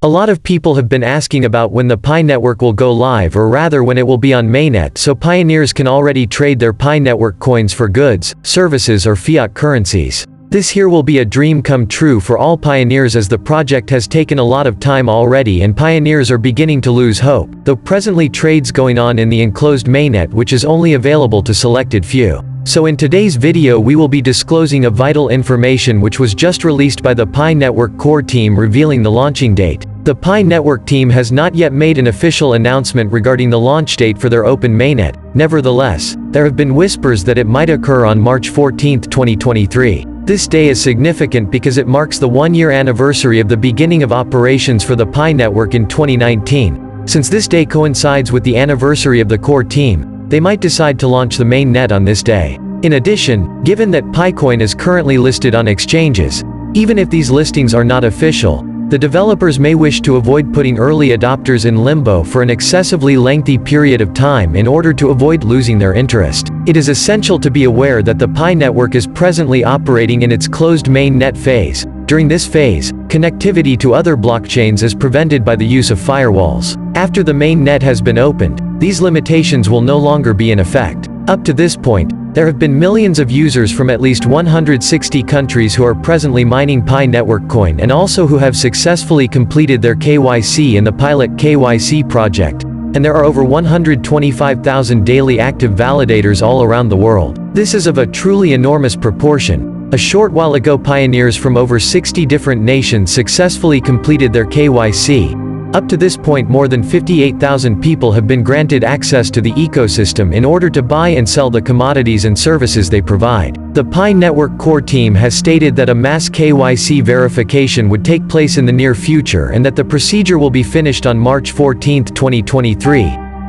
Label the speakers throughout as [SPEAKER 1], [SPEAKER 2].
[SPEAKER 1] A lot of people have been asking about when the Pi network will go live, or rather when it will be on mainnet, so pioneers can already trade their Pi network coins for goods, services or fiat currencies. This here will be a dream come true for all pioneers, as the project has taken a lot of time already and pioneers are beginning to lose hope, though presently trades going on in the enclosed mainnet which is only available to selected few. So in today's video we will be disclosing a vital information which was just released by the Pi Network core team revealing the launching date. The Pi Network team has not yet made an official announcement regarding the launch date for their open mainnet. Nevertheless, there have been whispers that it might occur on March 14, 2023. This day is significant because it marks the one-year anniversary of the beginning of operations for the Pi Network in 2019. Since this day coincides with the anniversary of the core team, they might decide to launch the main net on this day. In addition, given that PiCoin is currently listed on exchanges, even if these listings are not official, the developers may wish to avoid putting early adopters in limbo for an excessively lengthy period of time in order to avoid losing their interest. It is essential to be aware that the Pi network is presently operating in its closed main net phase. During this phase, connectivity to other blockchains is prevented by the use of firewalls. After the main net has been opened, these limitations will no longer be in effect. Up to this point, there have been millions of users from at least 160 countries who are presently mining Pi network coin and also who have successfully completed their KYC in the pilot KYC project. And there are over 125,000 daily active validators all around the world. This is of a truly enormous proportion. A short while ago, pioneers from over 60 different nations successfully completed their KYC. Up to this point, more than 58,000 people have been granted access to the ecosystem in order to buy and sell the commodities and services they provide. The Pi Network core team has stated that a mass KYC verification would take place in the near future and that the procedure will be finished on March 14, 2023.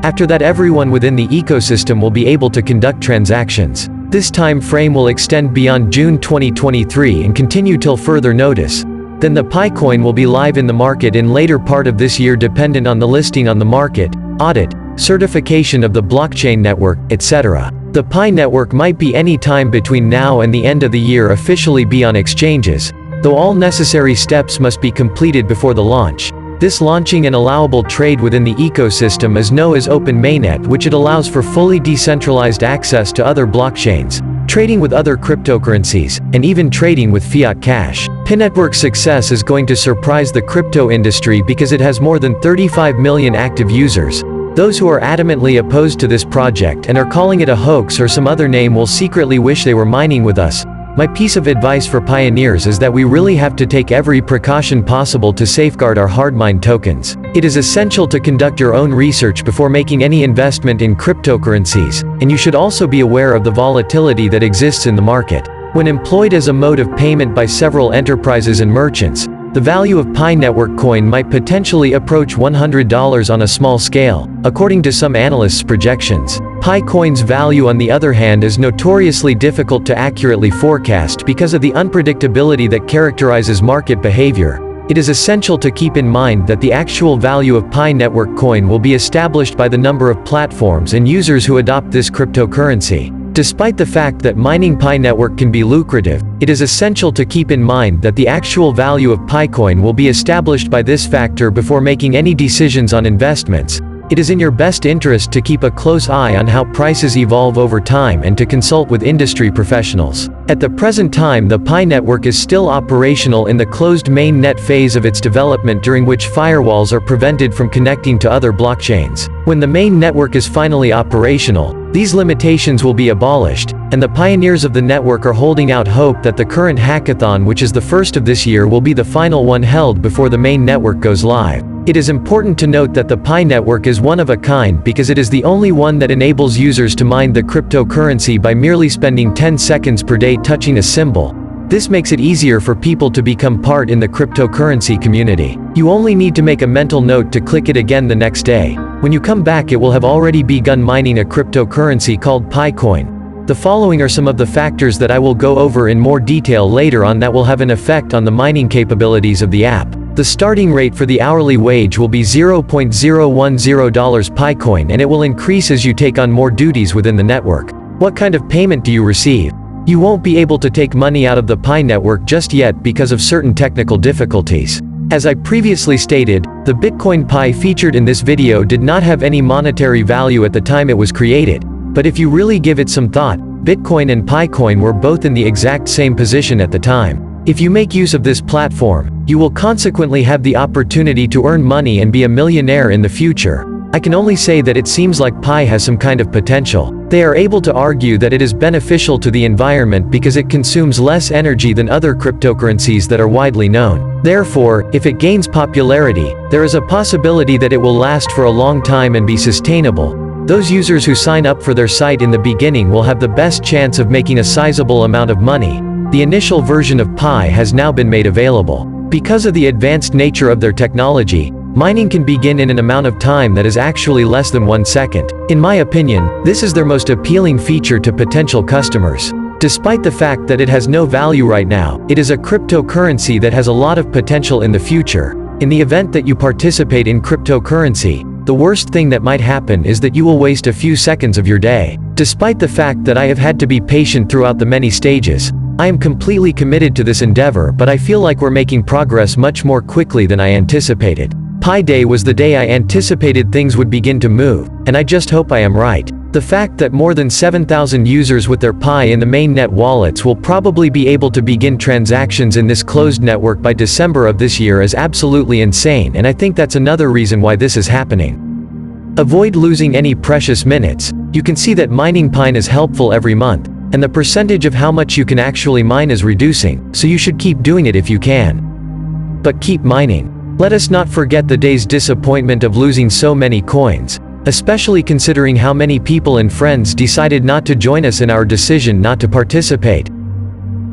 [SPEAKER 1] After that, everyone within the ecosystem will be able to conduct transactions. This time frame will extend beyond June 2023 and continue till further notice. Then the Pi coin will be live in the market in later part of this year, dependent on the listing on the market, audit, certification of the blockchain network, etc. The Pi network might be any time between now and the end of the year officially be on exchanges, though all necessary steps must be completed before the launch. This launching and allowable trade within the ecosystem is known as open mainnet, which it allows for fully decentralized access to other blockchains, trading with other cryptocurrencies, and even trading with fiat cash. Pi network's success is going to surprise the crypto industry because it has more than 35 million active users. Those who are adamantly opposed to this project and are calling it a hoax or some other name will secretly wish they were mining with us. My piece of advice for pioneers is that we really have to take every precaution possible to safeguard our hard-mined tokens. It is essential to conduct your own research before making any investment in cryptocurrencies, and you should also be aware of the volatility that exists in the market. When employed as a mode of payment by several enterprises and merchants, the value of Pi network coin might potentially approach $100 on a small scale, according to some analysts' projections. Pi coin's value, on the other hand, is notoriously difficult to accurately forecast because of the unpredictability that characterizes market behavior. It is essential to keep in mind that the actual value of Pi network coin will be established by the number of platforms and users who adopt this cryptocurrency. Despite the fact that mining Pi network can be lucrative, it is essential to keep in mind that the actual value of PiCoin will be established by this factor before making any decisions on investments. It is in your best interest to keep a close eye on how prices evolve over time and to consult with industry professionals. At the present time, the Pi network is still operational in the closed main net phase of its development, during which firewalls are prevented from connecting to other blockchains. When the main network is finally operational, these limitations will be abolished, and the pioneers of the network are holding out hope that the current hackathon, which is the first of this year, will be the final one held before the main network goes live. It is important to note that the Pi network is one of a kind because it is the only one that enables users to mine the cryptocurrency by merely spending 10 seconds per day touching a symbol. This makes it easier for people to become part in the cryptocurrency community. You only need to make a mental note to click it again the next day. When you come back, it will have already begun mining a cryptocurrency called PiCoin. The following are some of the factors that I will go over in more detail later on that will have an effect on the mining capabilities of the app. The starting rate for the hourly wage will be $0.010 PiCoin, and it will increase as you take on more duties within the network. What kind of payment do you receive? You won't be able to take money out of the Pi network just yet because of certain technical difficulties. As I previously stated, the Bitcoin Pi featured in this video did not have any monetary value at the time it was created, but if you really give it some thought, Bitcoin and Picoin were both in the exact same position at the time. If you make use of this platform, you will consequently have the opportunity to earn money and be a millionaire in the future. I can only say that it seems like Pi has some kind of potential. They are able to argue that it is beneficial to the environment because it consumes less energy than other cryptocurrencies that are widely known. Therefore, if it gains popularity, there is a possibility that it will last for a long time and be sustainable. Those users who sign up for their site in the beginning will have the best chance of making a sizable amount of money. The initial version of Pi has now been made available. Because of the advanced nature of their technology, mining can begin in an amount of time that is actually less than 1 second. In my opinion, this is their most appealing feature to potential customers. Despite the fact that it has no value right now, it is a cryptocurrency that has a lot of potential in the future. In the event that you participate in cryptocurrency, the worst thing that might happen is that you will waste a few seconds of your day. Despite the fact that I have had to be patient throughout the many stages, I am completely committed to this endeavor, but I feel like we're making progress much more quickly than I anticipated. Pi Day was the day I anticipated things would begin to move, and I just hope I am right. The fact that more than 7,000 users with their Pi in the mainnet wallets will probably be able to begin transactions in this closed network by December of this year is absolutely insane, and I think that's another reason why this is happening. Avoid losing any precious minutes. You can see that mining Pi is helpful every month, and the percentage of how much you can actually mine is reducing, so you should keep doing it if you can. But keep mining. Let us not forget the day's disappointment of losing so many coins, especially considering how many people and friends decided not to join us in our decision not to participate.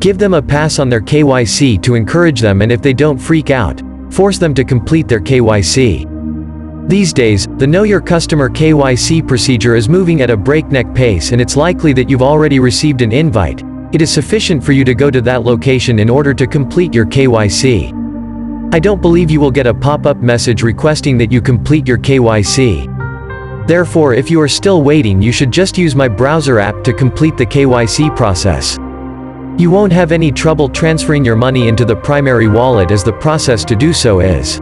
[SPEAKER 1] Give them a pass on their KYC to encourage them, and if they don't freak out, force them to complete their KYC. These days, the Know Your Customer KYC procedure is moving at a breakneck pace, and it's likely that you've already received an invite. It is sufficient for you to go to that location in order to complete your KYC. I don't believe you will get a pop-up message requesting that you complete your KYC. Therefore, if you are still waiting, you should just use my browser app to complete the KYC process. You won't have any trouble transferring your money into the primary wallet, as the process to do so is